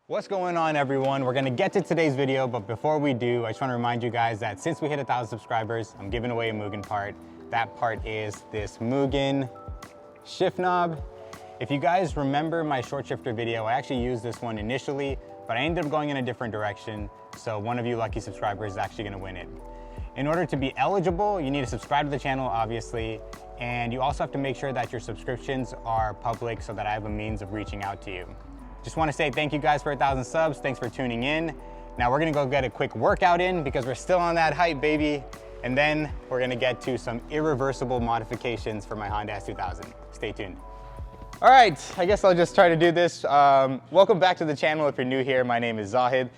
What's going on, everyone? We're gonna get to today's video, but before we do, I just wanna remind you guys that since we hit 1,000 subscribers, I'm giving away a Mugen part. That part is this Mugen shift knob. If you guys remember my short shifter video, I actually used this one initially, but I ended up going in a different direction, so one of you lucky subscribers is actually gonna win it. In order to be eligible, you need to subscribe to the channel, obviously, and you also have to make sure that your subscriptions are public so that I have a means of reaching out to you. Just want to say thank you guys for 1,000 subs. Thanks for tuning in. Now we're gonna go get a quick workout in because we're still on that hype, baby. And then we're gonna get to some irreversible modifications for my Honda S2000. Stay tuned. All right, I guess I'll just try to do this. Welcome back to the channel if you're new here. My name is Zahid.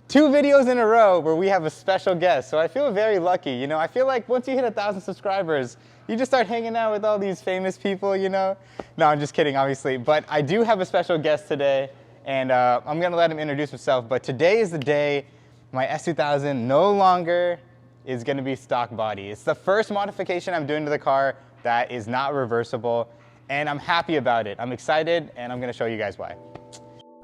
2 videos in a row where we have a special guest, so I feel very lucky. You know, I feel like once you hit 1,000 subscribers, you just start hanging out with all these famous people, you know? No, I'm just kidding, obviously. But I do have a special guest today, and I'm gonna let him introduce himself. But today is the day my S2000 no longer is gonna be stock body. It's the first modification I'm doing to the car that is not reversible, and I'm happy about it. I'm excited, and I'm gonna show you guys why.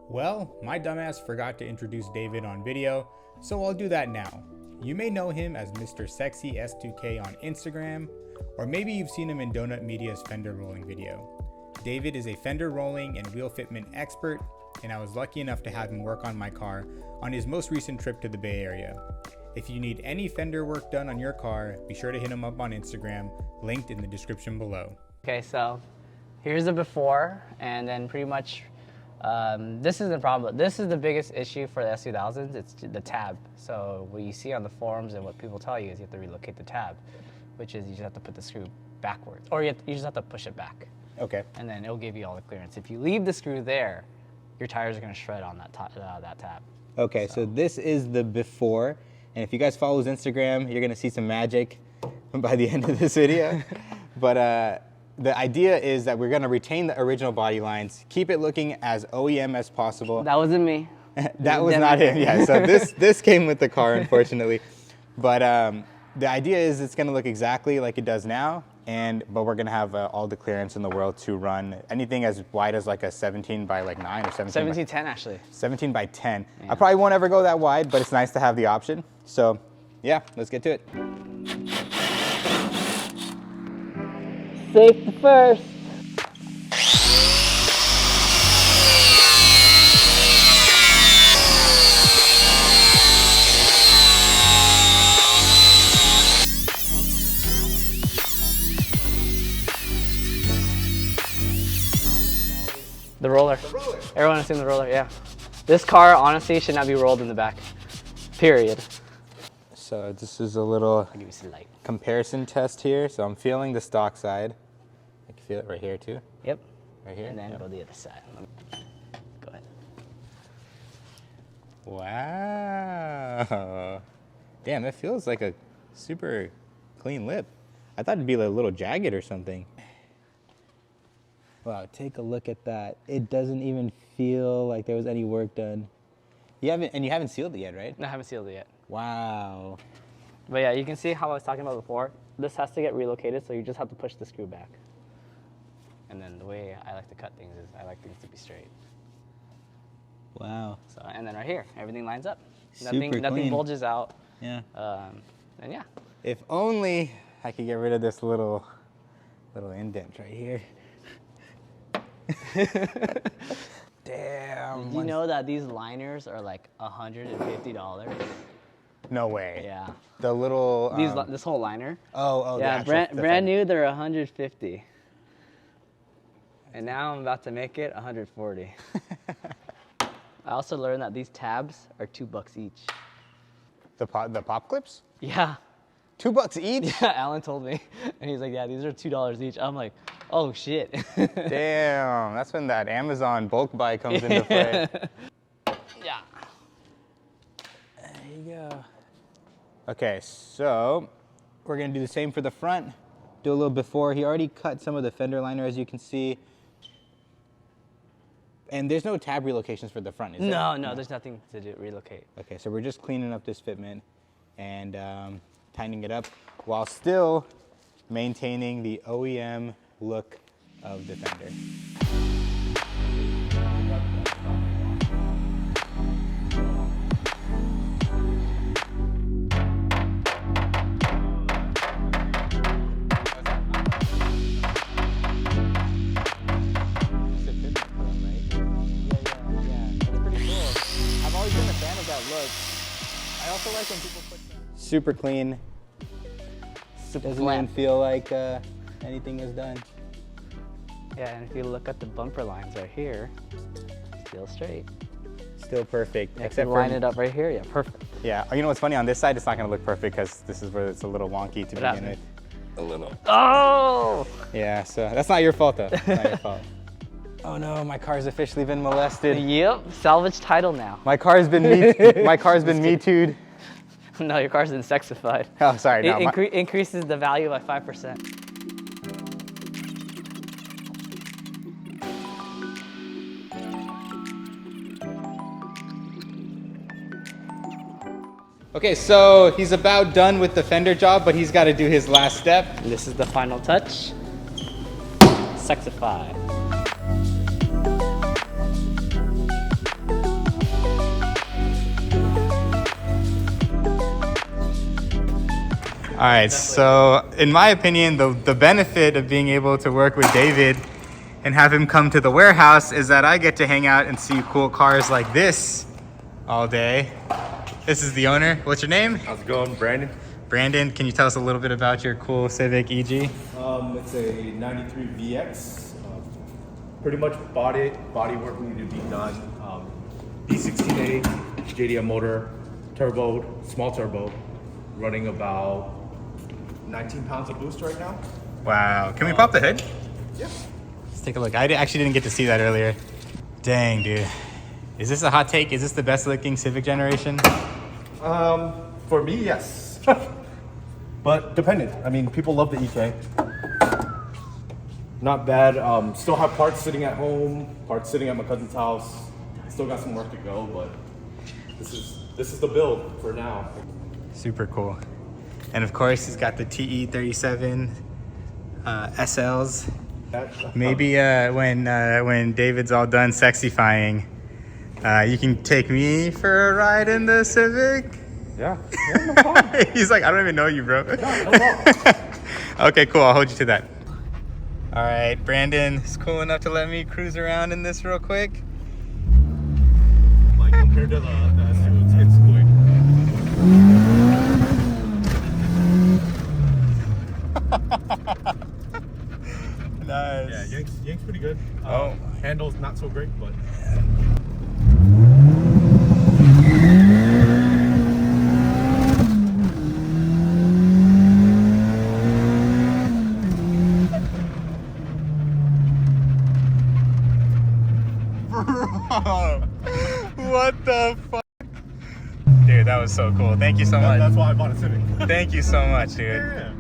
Well, my dumbass forgot to introduce David on video, so I'll do that now. You may know him as Mr. Sexy S2K on Instagram, or maybe you've seen him in Donut Media's fender rolling video. David is a fender rolling and wheel fitment expert, and I was lucky enough to have him work on my car on his most recent trip to the Bay Area. If you need any fender work done on your car, be sure to hit him up on Instagram, linked in the description below. Okay, so here's the before, and then pretty much this is the problem. This is the biggest issue for the S2000s. It's the tab. So what you see on the forums and what people tell you is you have to relocate the tab, which is you just have to put the screw backwards, or you just have to push it back. Okay. And then it'll give you all the clearance. If you leave the screw there, your tires are going to shred on that tab. Okay, so this is the before, and if you guys follow his Instagram, you're gonna see some magic by the end of this video. But the idea is that we're gonna retain the original body lines, keep it looking as OEM as possible. That wasn't me. That was not him, yeah. So this came with the car, unfortunately. But the idea is it's gonna look exactly like it does now, but we're gonna have all the clearance in the world to run anything as wide as like a 17 by like 9 or 1710 actually. 17 by 10. Yeah. I probably won't ever go that wide, but it's nice to have the option. So yeah, let's get to it. Safety first. The roller. Everyone has seen the roller, yeah. This car honestly should not be rolled in the back, period. So this is a little I'll give you some light. comparison test here. So I'm feeling the stock side. I can feel it right here too. Yep. Right here. And then Yep. go the other side. Go ahead. Wow. Damn, that feels like a super clean lip. I thought it'd be a little jagged or something. Wow, take a look at that. It doesn't even feel like there was any work done. You haven't sealed it yet, right? No, I haven't sealed it yet. Wow. But yeah, you can see how I was talking about before. This has to get relocated, so you just have to push the screw back. And then the way I like to cut things is I like things to be straight. Wow. So, and then right here, everything lines up. Super Nothing clean. bulges out. Yeah. And yeah. If only I could get rid of this little indent right here. Damn. You know that these liners are like $150? No way. Yeah. The little. This whole liner. Oh. Yeah, the brand new, they're $150. And now I'm about to make it $140. I also learned that these tabs are $2 each. The pop clips? Yeah. $2 each? Yeah, Alan told me. And he's like, yeah, these are $2 each. I'm like, oh shit. Damn, that's when that Amazon bulk buy comes into play. Yeah. There you go. Okay, so we're gonna do the same for the front. Do a little before. He already cut some of the fender liner, as you can see. And there's no tab relocations for the front, is there? No, there's nothing to do, relocate. Okay, so we're just cleaning up this fitment and tightening it up while still maintaining the OEM look of the fender. look. I also like when people put super clean. Doesn't even feel like anything was done. Yeah, and if you look at the bumper lines right here, still straight. Still perfect. Yeah, except line it up right here, yeah, perfect. Yeah, you know what's funny? On this side, it's not gonna look perfect because this is where it's a little wonky to begin with. A little. Oh! Yeah, so that's not your fault though. It's not your fault. Oh no, my car's officially been molested. Yep, salvage title now. My car's been my car's been me too'd. No, your car's been sexified. Oh, sorry. No, It increases the value by 5%. Okay, so he's about done with the fender job, but he's got to do his last step. And this is the final touch. Sexify. All right, so in my opinion, the benefit of being able to work with David and have him come to the warehouse is that I get to hang out and see cool cars like this all day. This is the owner. What's your name? How's it going, Brandon? Brandon, can you tell us a little bit about your cool Civic EG? It's a 93 VX. Pretty much body work needed to be done. B16A, JDM motor, turbo, small turbo, running about 19 pounds of boost right now. Wow, can we pop the hood? Yeah. Let's take a look. I actually didn't get to see that earlier. Dang, dude. Is this a hot take? Is this the best looking Civic generation? For me, yes. But dependent. I mean, people love the EK. Not bad. Still have parts sitting at home, parts sitting at my cousin's house. Still got some work to go, but this is the build for now. Super cool. And of course, he's got the TE37 SLs. Maybe when David's all done sexifying, you can take me for a ride in the Civic. Yeah, no problem. He's like, I don't even know you, bro. No problem. Okay, cool. I'll hold you to that. All right, Brandon is cool enough to let me cruise around in this real quick. Like compared to the S2, it's quick. Nice. Yeah, Yank's pretty good. Oh. Handle's not so great, but. What the fuck? Dude, that was so cool. Thank you so much. That's why I bought a Civic. Thank you so much, dude. Yeah.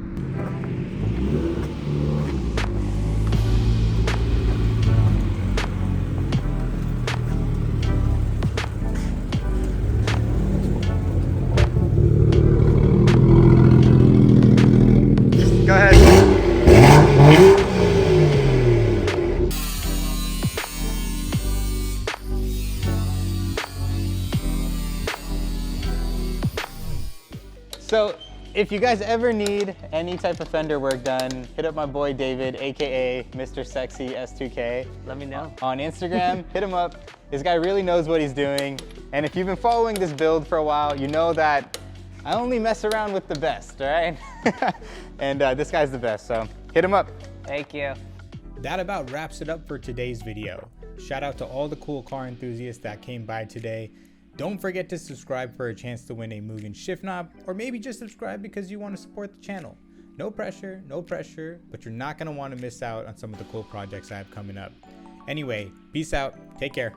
Go ahead. So if you guys ever need any type of fender work done, hit up my boy David, AKA Mr. Sexy S2K. Let me know. On Instagram, hit him up. This guy really knows what he's doing. And if you've been following this build for a while, you know that I only mess around with the best, all right? And this guy's the best, so hit him up. Thank you. That about wraps it up for today's video. Shout out to all the cool car enthusiasts that came by today. Don't forget to subscribe for a chance to win a Mugen shift knob, or maybe just subscribe because you want to support the channel. No pressure, but you're not going to want to miss out on some of the cool projects I have coming up. Anyway, peace out, take care.